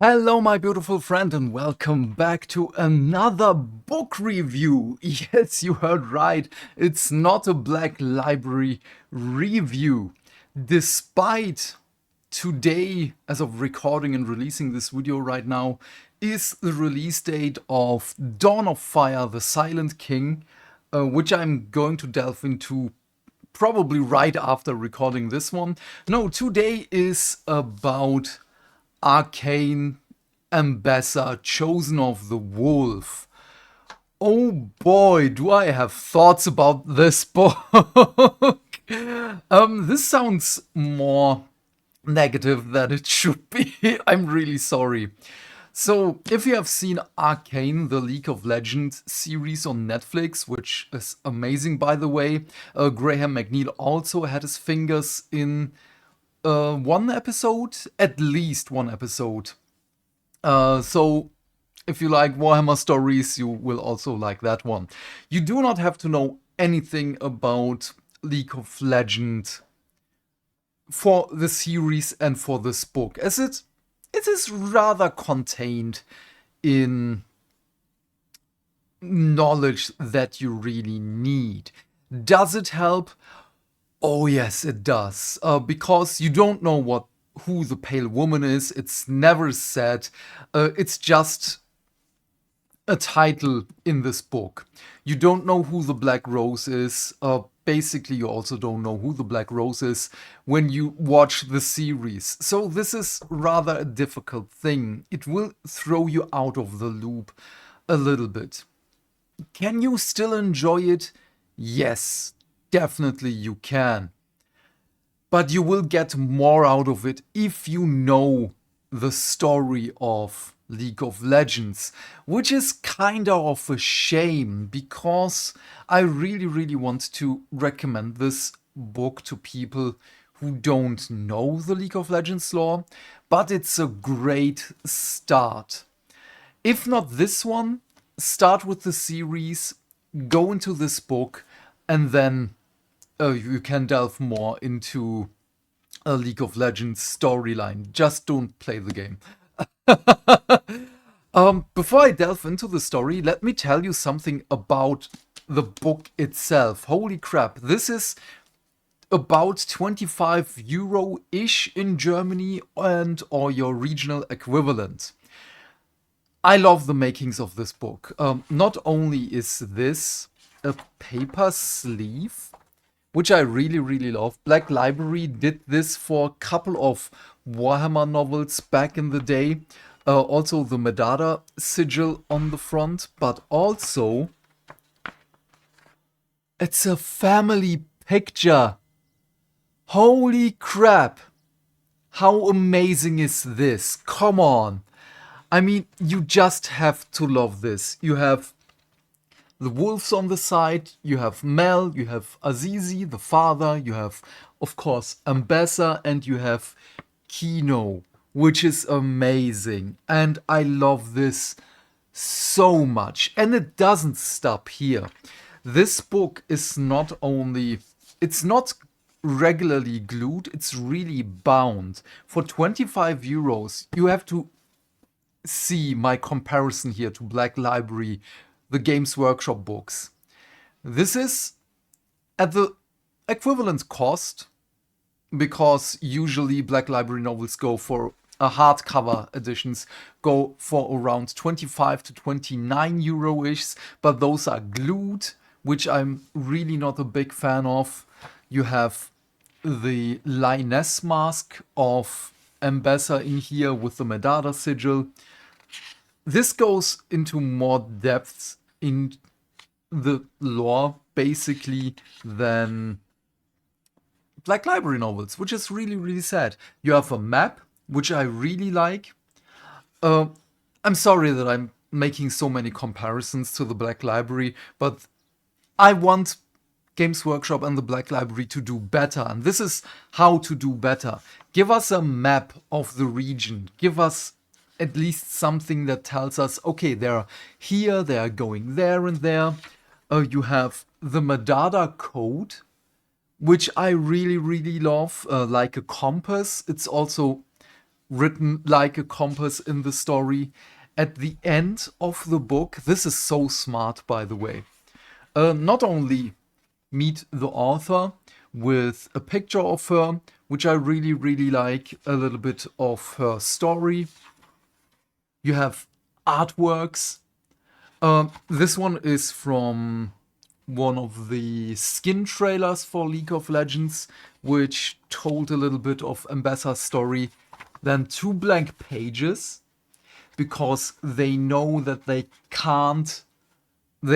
Hello, my beautiful friend, and welcome back to another book review. Yes, you heard right. It's not a Black Library review. Despite today, as of recording and releasing this video right now, is the release date of Dawn of Fire, The Silent King, which I'm going to delve into probably right after recording this one. No, today is about Arcane, Ambessa, Chosen of the Wolf. Oh boy, do I have thoughts about this book. This sounds more negative than it should be. I'm really sorry. So, if you have seen Arcane, the League of Legends series on Netflix, which is amazing by the way, Graham McNeil also had his fingers in one episode, at least one episode. So if you like Warhammer stories, you will also like that one. You do not have to know anything about League of Legends for the series and for this book, as it is rather contained in knowledge that you really need. Does it help? Oh yes, it does. Because you don't know who the pale woman is. It's never said. It's just a title in this book. You don't know who the Black Rose is. Basically, you also don't know who the Black Rose is when you watch the series. So this is rather a difficult thing. It will throw you out of the loop a little bit. Can you still enjoy it? Yes, definitely you can. But you will get more out of it if you know the story of League of Legends, which is kinda of a shame because I really want to recommend this book to people who don't know the League of Legends lore, but it's a great start. If not this one, start with the series, go into this book, and then you can delve more into a League of Legends storyline. Just don't play the game. Before I delve into the story, let me tell you something about the book itself. Holy crap, this is about 25 euro-ish in Germany and or your regional equivalent. I love the makings of this book. Not only is this a paper sleeve, which I really love. Black Library did this for a couple of Warhammer novels back in the day. Also the Medada sigil on the front, but also it's a family picture. Holy crap! How amazing is this? Come on! I mean, you just have to love this. You have the wolves on the side, you have Mel, you have Azizi, the father, you have, of course, Ambessa, and you have Kino, which is amazing. And I love this so much. And it doesn't stop here. This book is not only, it's not regularly glued, it's really bound. For 25 euros, you have to see my comparison here to Black Library, the Games Workshop books. This is at the equivalent cost, because usually Black Library novels go for hardcover editions go for around 25 to 29 euro-ish, but those are glued, which I'm really not a big fan of. You have the lioness mask of Ambessa in here with the Medada sigil. This goes into more depths in the lore, basically, than Black Library novels, which is really sad. You have a map, which I really like. I'm sorry that I'm making so many comparisons to the Black Library, but I want Games Workshop and the Black Library to do better, and this is how to do better. Give us a map of the region. Give us at least something that tells us, okay, they're here, they're going there and there. You have the Medada code, which I really love, like a compass. It's also written like a compass in the story. At the end of the book, this is so smart, by the way. Not only meet the author with a picture of her, which I really, really like, a little bit of her story. You have artworks. This one is from one of the skin trailers for League of Legends, which told a little bit of Ambessa's story. Then 2 blank pages, because they know that they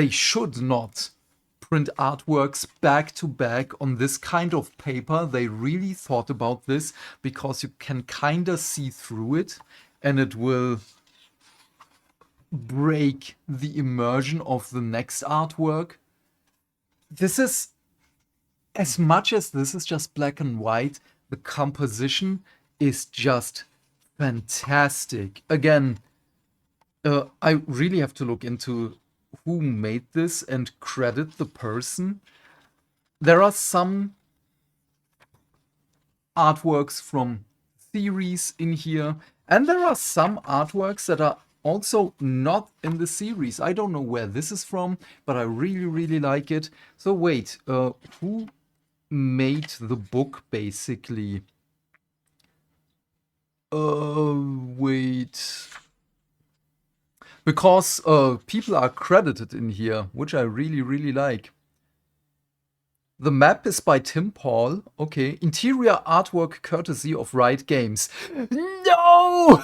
should not print artworks back to back on this kind of paper. They really thought about this, because you can kind of see through it and it will break the immersion of the next artwork. This is, as much as this is just black and white, the composition is just fantastic. Again, I really have to look into who made this and credit the person. There are some artworks from series in here, and there are some artworks that are also not in the series. I don't know where this is from, but I really, really like it. So wait, who made the book, basically? Wait. Because people are credited in here, which I really, really like. The map is by Tim Paul. Okay. Interior artwork courtesy of Riot Games. No!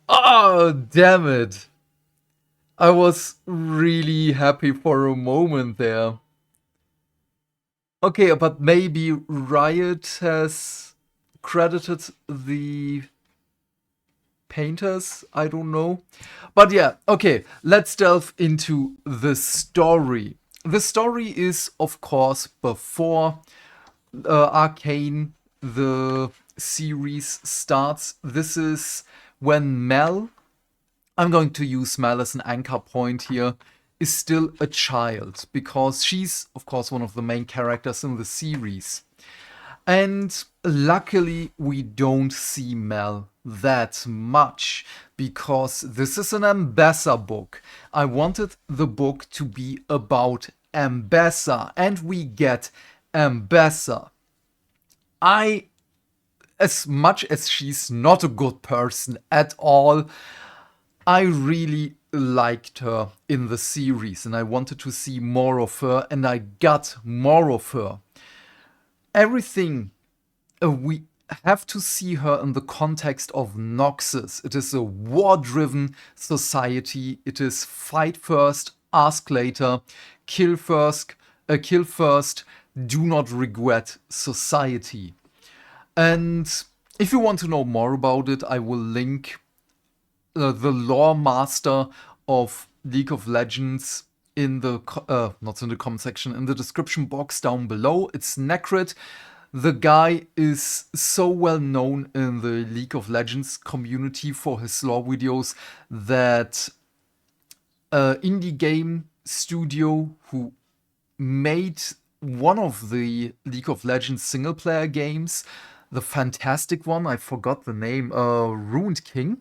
Oh, damn it. I was really happy for a moment there. Okay, but maybe Riot has credited the painters, I don't know. But yeah, okay, let's delve into the story. The story is, of course, before Arcane, the series, starts. This is when Mel, I'm going to use Mel as an anchor point here, is still a child, because she's, of course, one of the main characters in the series. And luckily, we don't see Mel that much, because this is an Ambessa book. I wanted the book to be about Ambessa, and we get Ambessa. As much as she's not a good person at all, I really liked her in the series, and I wanted to see more of her, and I got more of her. Everything, we have to see her in the context of Noxus. It is a war-driven society. It is fight first, ask later, kill first, do not regret society. And if you want to know more about it, I will link the lore master of League of Legends in the not in the comment section, in the description box down below. It's Necrit. The guy is so well known in the League of Legends community for his lore videos that indie game studio who made one of the League of Legends single player games, the fantastic one, I forgot the name, Ruined King.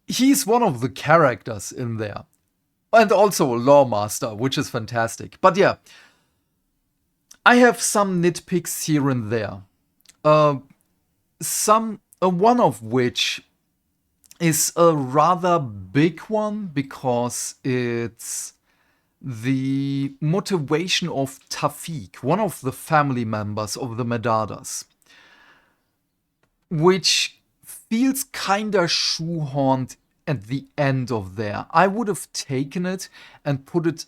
He's one of the characters in there. And also a lore master, which is fantastic. But yeah, I have some nitpicks here and there. One of which is a rather big one, because it's the motivation of Tafik, one of the family members of the Medadas, which feels kinda shoehorned at the end of there. I would have taken it and put it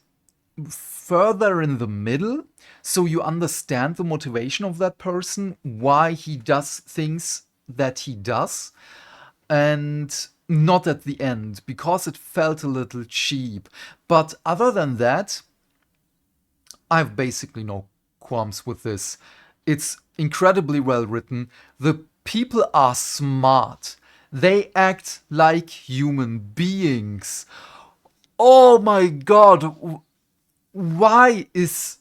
further in the middle, so you understand the motivation of that person, why he does things that he does, and not at the end, because it felt a little cheap. But other than that, I have basically no qualms with this. It's incredibly well written. The people are smart. They act like human beings. Oh my god, why is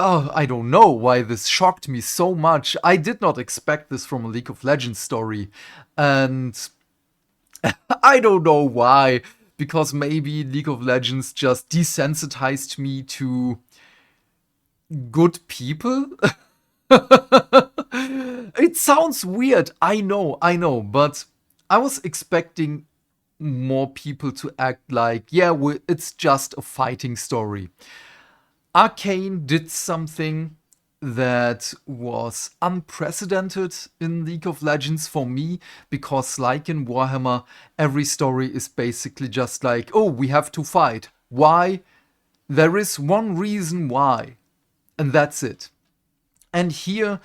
oh, I don't know why this shocked me so much. I did not expect this from a League of Legends story. And I don't know why. Because maybe League of Legends just desensitized me to good people. It sounds weird, I know, but I was expecting more people to act like, yeah, it's just a fighting story. Arcane did something that was unprecedented in League of Legends for me, because, like in Warhammer, every story is basically just like, oh, we have to fight. Why? There is one reason why, and that's it. And here,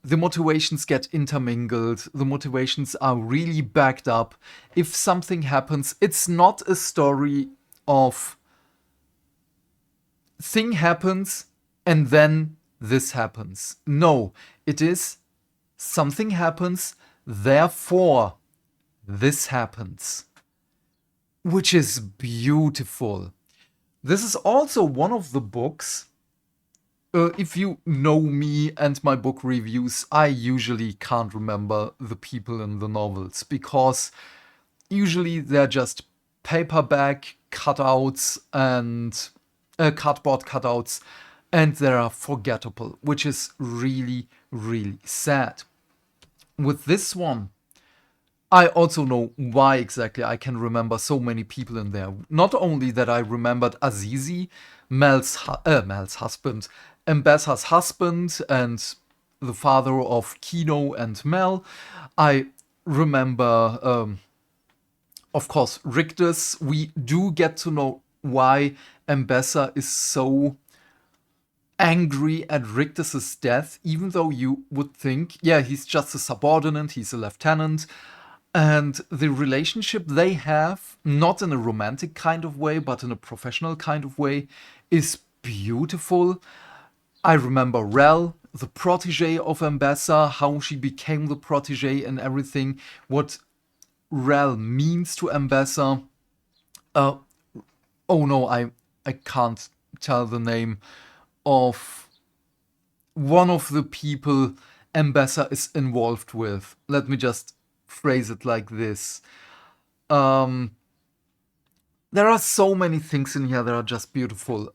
the motivations get intermingled, the motivations are really backed up. If something happens, it's not a story of thing happens and then this happens. No, it is something happens, therefore this happens, which is beautiful. This is also one of the books. If you know me and my book reviews, I usually can't remember the people in the novels, because usually they're just paperback cutouts and cardboard cutouts, and they are forgettable, which is really, really sad. With this one, I also know why exactly I can remember so many people in there. Not only that I remembered Azizi, Mel's husband, Ambessa's husband, and the father of Kino and Mel. I remember, of course, Rictus. We do get to know why Ambessa is so angry at Rictus's death, even though you would think, yeah, he's just a subordinate, he's a lieutenant. And the relationship they have, not in a romantic kind of way, but in a professional kind of way, is beautiful. I remember Rel, the protege of Ambessa, how she became the protege and everything, what Rel means to Ambessa. Uh, oh no, I can't tell the name of one of the people Ambessa is involved with. Let me just phrase it like this. Um, there are so many things in here that are just beautiful.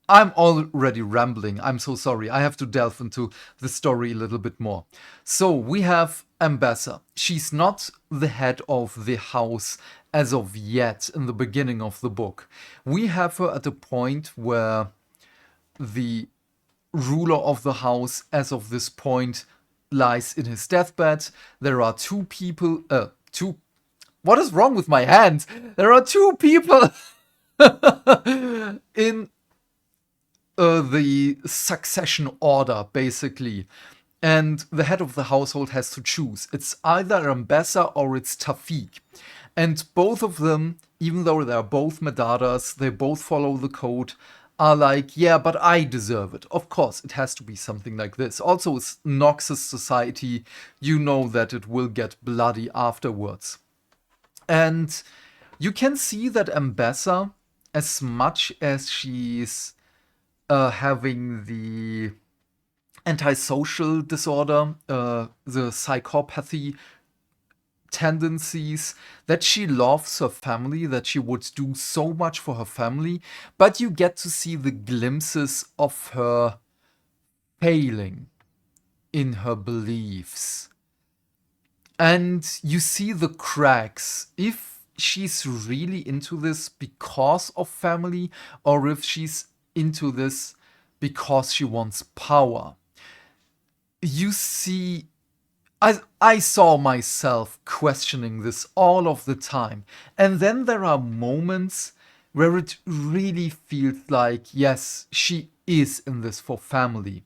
I'm already rambling. I'm so sorry. I have to delve into the story a little bit more. So we have Ambessa. She's not the head of the house as of yet in the beginning of the book. We have her at a point where the ruler of the house, as of this point, lies in his deathbed. There are two people, two. What is wrong with my hands? There are two people in the succession order, basically. And the head of the household has to choose. It's either Ambessa or it's Tafik. And both of them, even though they're both Medadas, they both follow the code, are like, yeah, but I deserve it. Of course, it has to be something like this. Also, it's Noxus society. You know that it will get bloody afterwards. And you can see that Ambessa, as much as she's having the antisocial disorder, the psychopathy tendencies, that she loves her family, that she would do so much for her family, but you get to see the glimpses of her failing in her beliefs. And you see the cracks. If she's really into this because of family, or if she's into this because she wants power. You see, I saw myself questioning this all of the time. And then there are moments where it really feels like, yes, she is in this for family.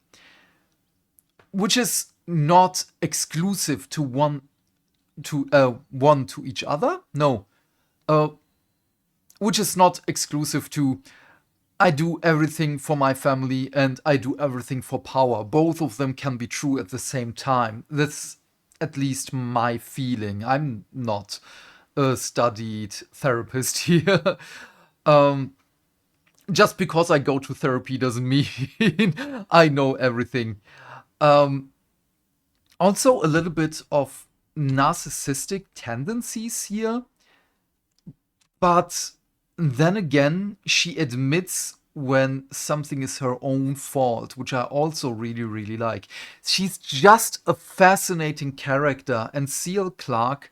Which is not exclusive to one to each other. No. Uh, which is not exclusive to I do everything for my family and I do everything for power. Both of them can be true at the same time. That's at least my feeling. I'm not a studied therapist here. just because I go to therapy doesn't mean I know everything. Um, Also, a little bit of narcissistic tendencies here, but then again, she admits when something is her own fault, which I also really, really like. She's just a fascinating character, and C.L. Clarke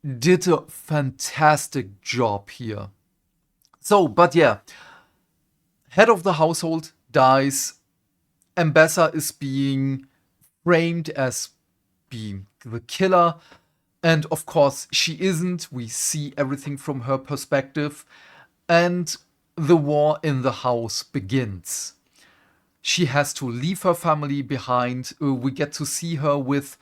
did a fantastic job here. So, but yeah, head of the household dies. Ambessa is being framed as being the killer. And of course, she isn't. We see everything from her perspective. And the war in the house begins. She has to leave her family behind. We get to see her with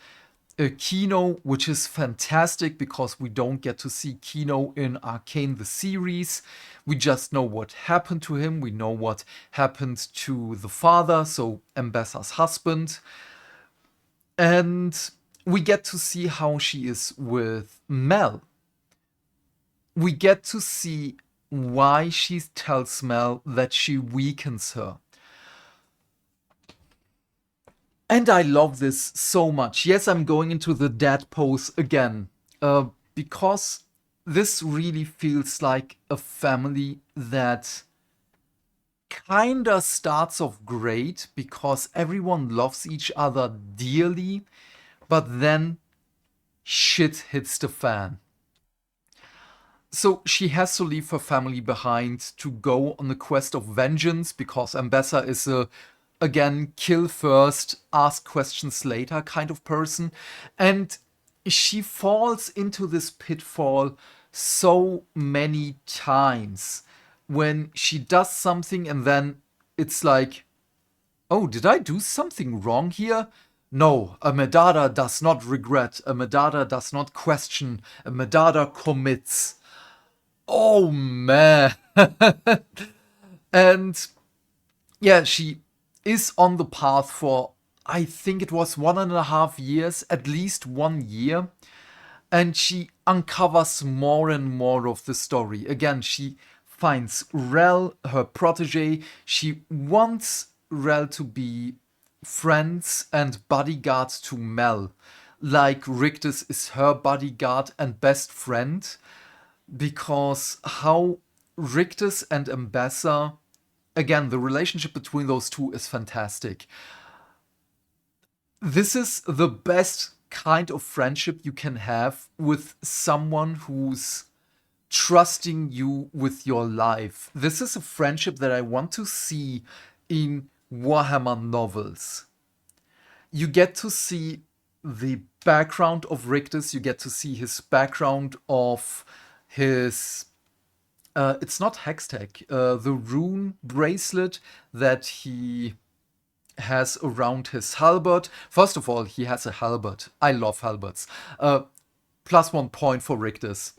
Kino, which is fantastic because we don't get to see Kino in Arcane the series. We just know what happened to him. We know what happened to the father, so Ambessa's husband. And we get to see how she is with Mel. We get to see why she tells Mel that she weakens her. And I love this so much. Yes, I'm going into the dad pose again, because this really feels like a family that kinda starts off great because everyone loves each other dearly, but then shit hits the fan. So she has to leave her family behind to go on a quest of vengeance because Ambessa is a, again, kill first, ask questions later kind of person. And she falls into this pitfall so many times when she does something and then it's like, oh, did I do something wrong here? No, a Medada does not regret, a Medada does not question, a Medada commits. Oh man. And yeah, she is on the path for, I think it was 1.5 years, at least 1 year. And she uncovers more and more of the story. Again, she finds Rel, her protege. She wants Rel to be friends and bodyguards to Mel, like Rictus is her bodyguard and best friend, because how Rictus and Ambessa, again, the relationship between those two is fantastic. This is the best kind of friendship you can have with someone who's trusting you with your life. This is a friendship that I want to see in Warhammer novels. You get to see the background of Rictus, you get to see his background of his it's not Hextech, the rune bracelet that he has around his halberd. First of all, he has a halberd. I love halberds. +1 point for Rictus.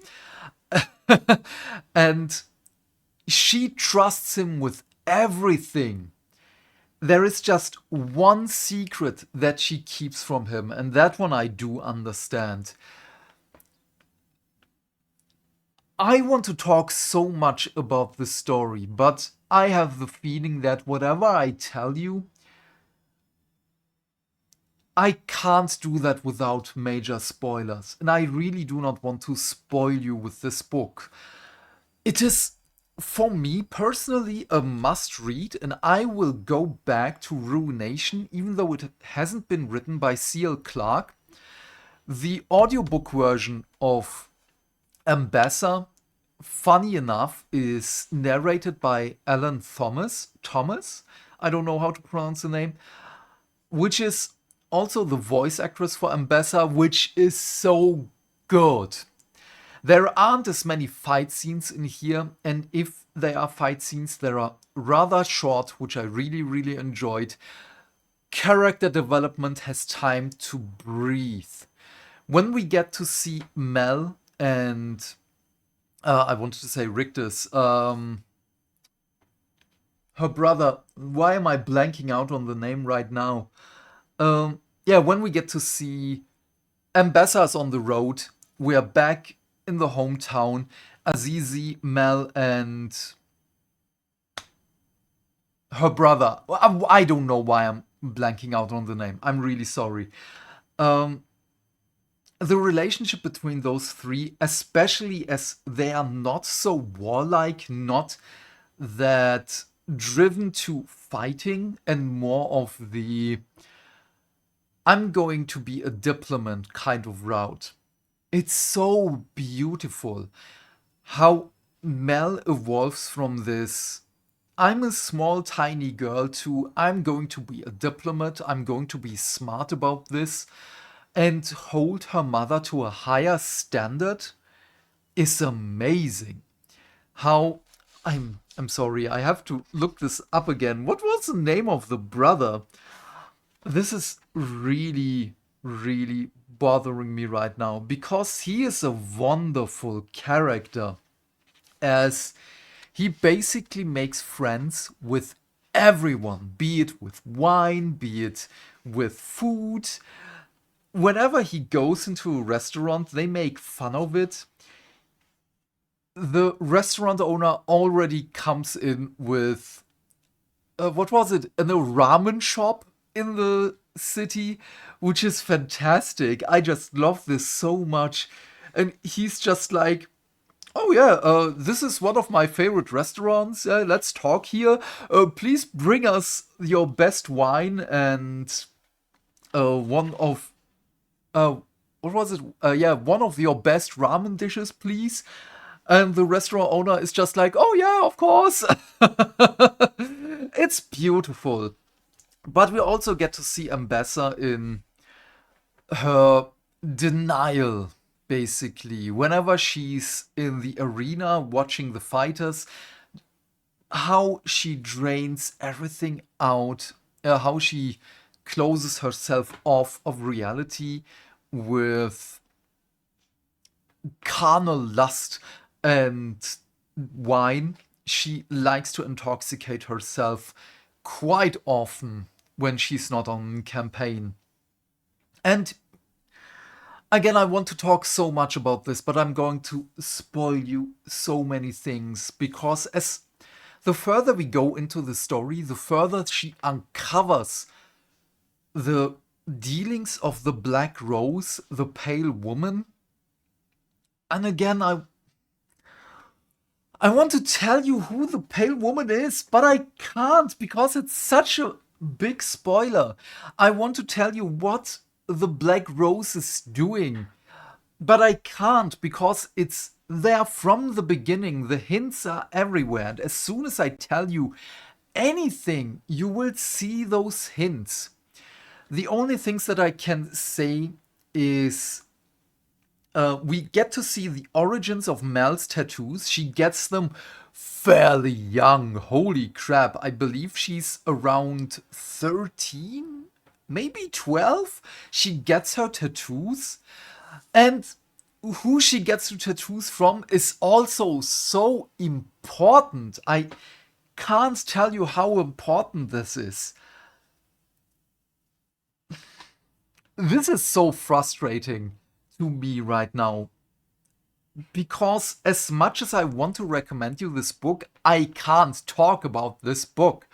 And she trusts him with everything. There is just one secret that she keeps from him, and that one I do understand. I want to talk so much about the story, but I have the feeling that whatever I tell you, I can't do that without major spoilers. And I really do not want to spoil you with this book. It is, for me personally, a must read, and I will go back to Ruination, even though it hasn't been written by C.L. Clarke. The audiobook version of Ambessa, funny enough, is narrated by Alan Thomas. Thomas? I don't know how to pronounce the name. Which is also the voice actress for Ambessa, which is so good. There aren't as many fight scenes in here, and if there are fight scenes, they are rather short, which I really, really enjoyed. Character development has time to breathe. When we get to see Mel and I wanted to say Rictus, her brother. Why am I blanking out on the name right now? Yeah, when we get to see Ambassadors on the road, we are back in the hometown. Azizi, Mel, and her brother. I don't know why I'm blanking out on the name. I'm really sorry. Um, the relationship between those three, especially as they are not so warlike, not that driven to fighting, and more of the I'm going to be a diplomat kind of route. It's so beautiful how Mel evolves from this I'm a small, tiny girl to I'm going to be a diplomat, I'm going to be smart about this, and hold her mother to a higher standard is amazing. How I'm sorry, I have to look this up again. What was the name of the brother? This is really, really bothering me right now because he is a wonderful character as he basically makes friends with everyone, be it with wine, be it with food. Whenever he goes into a restaurant, they make fun of it. The restaurant owner already comes in with what was it? A ramen shop in the city, which is fantastic. I just love this so much. And he's just like, oh yeah, this is one of my favorite restaurants. Let's talk here. Please bring us your best wine and one of what was it? Yeah, one of your best ramen dishes, please. And the restaurant owner is just like, oh yeah, of course. It's beautiful. But we also get to see Ambessa in her denial, basically. Whenever she's in the arena watching the fighters, how she drains everything out, how she closes herself off of reality with carnal lust and wine. She likes to intoxicate herself quite often when she's not on campaign. And again, I want to talk so much about this, but I'm going to spoil you so many things because as the further we go into the story, the further she uncovers the dealings of the Black Rose, the Pale Woman. And again, I want to tell you who the Pale Woman is, but I can't because it's such a big spoiler. I want to tell you what the Black Rose is doing, but I can't because it's there from the beginning. The hints are everywhere, and as soon as I tell you anything, you will see those hints. The only things that I can say is we get to see the origins of Mel's tattoos. She gets them fairly young. Holy crap. I believe she's around 13, maybe 12. She gets her tattoos. And who she gets her tattoos from is also so important. I can't tell you how important this is. This is so frustrating to me right now because as much as I want to recommend you this book, I can't talk about this book.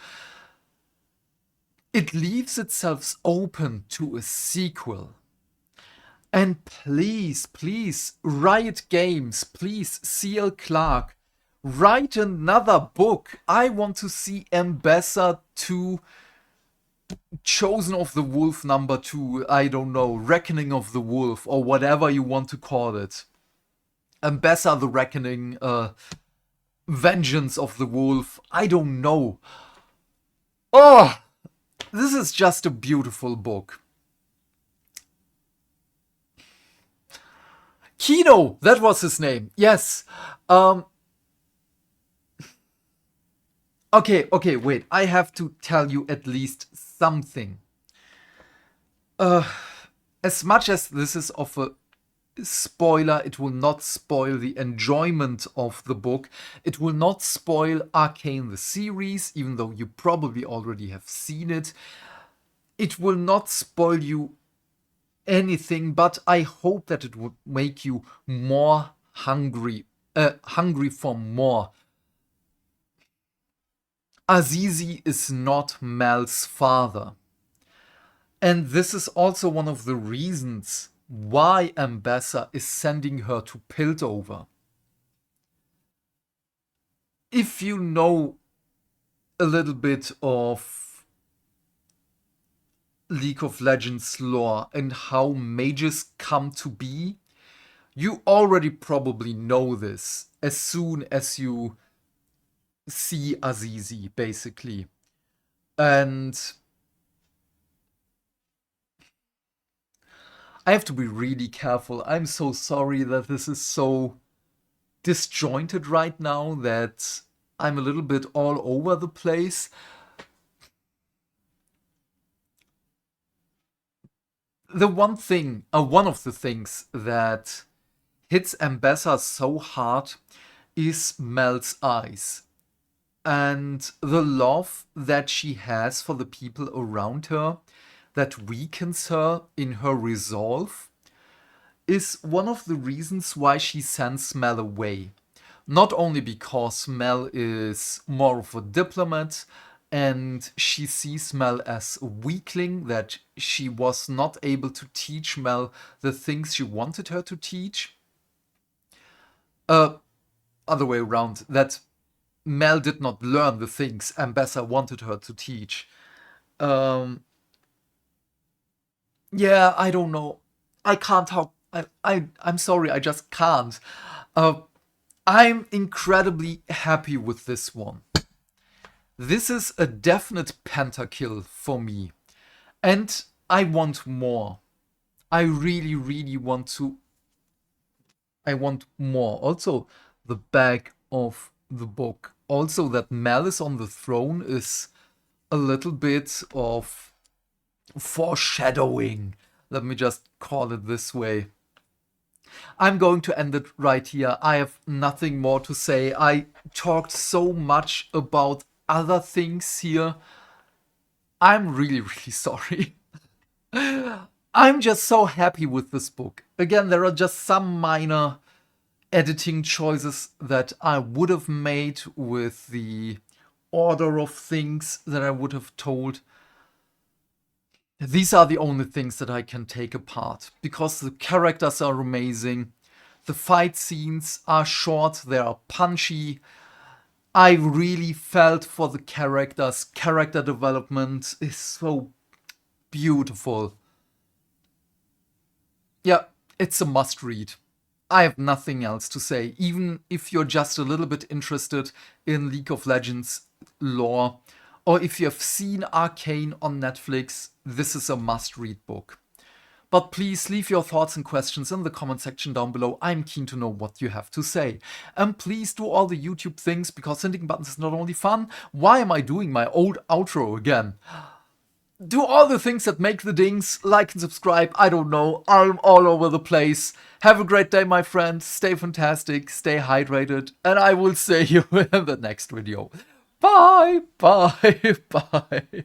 It leaves itself open to a sequel. And please, please, Riot Games, please, C.L. Clark, write another book. I want to see Ambessa 2, Chosen of the Wolf number 2, I don't know, Reckoning of the Wolf, or whatever you want to call it. Ambessa the Reckoning, Vengeance of the Wolf, I don't know. Oh, this is just a beautiful book. Kino, that was his name. Yes. Okay, wait. I have to tell you at least something. As much as this is of a spoiler, it will not spoil the enjoyment of the book. It will not spoil Arcane the series, even though you probably already have seen it. It will not spoil you anything, but I hope that it would make you more hungry for more. Azizi is not Mel's father. And this is also one of the reasons why Ambessa is sending her to Piltover. If you know a little bit of League of Legends lore and how mages come to be, you already probably know this as soon as you see Azizi, basically. And I have to be really careful. I'm so sorry that this is so disjointed right now, that I'm a little bit all over the place. One of the things that hits Ambessa so hard is Mel's eyes. And the love that she has for the people around her, that weakens her in her resolve, is one of the reasons why she sends Mel away. Not only because Mel is more of a diplomat and she sees Mel as a weakling, that she was not able to teach Mel the things she wanted her to teach. Other way around, that Mel did not learn the things Ambessa wanted her to teach. Yeah, I don't know. I can't talk. I'm sorry, I just can't. I'm incredibly happy with this one. This is a definite pentakill for me. And I want more. I really, really want to. I want more. Also, the back of the book. Also, that Mel is on the throne is a little bit of foreshadowing. Let me just call it this way. I'm going to end it right here. I have nothing more to say. I talked so much about other things here. I'm really, really sorry. I'm just so happy with this book. Again, there are just some minor editing choices that I would have made with the order of things that I would have told. These are the only things that I can take apart, because the characters are amazing, the fight scenes are short, they are punchy. I really felt for the characters. Character development is so beautiful. Yeah, it's a must read. I have nothing else to say. Even if you're just a little bit interested in League of Legends lore, or if you have seen Arcane on Netflix, this is a must-read book. But please leave your thoughts and questions in the comment section down below. I'm keen to know what you have to say. And please do all the YouTube things, because hitting buttons is not only fun. Why am I doing my old outro again? Do all the things that make the dings, like and subscribe, I don't know, I'm all over the place. Have a great day, my friend, stay fantastic, stay hydrated, and I will see you in the next video. Bye, bye, bye.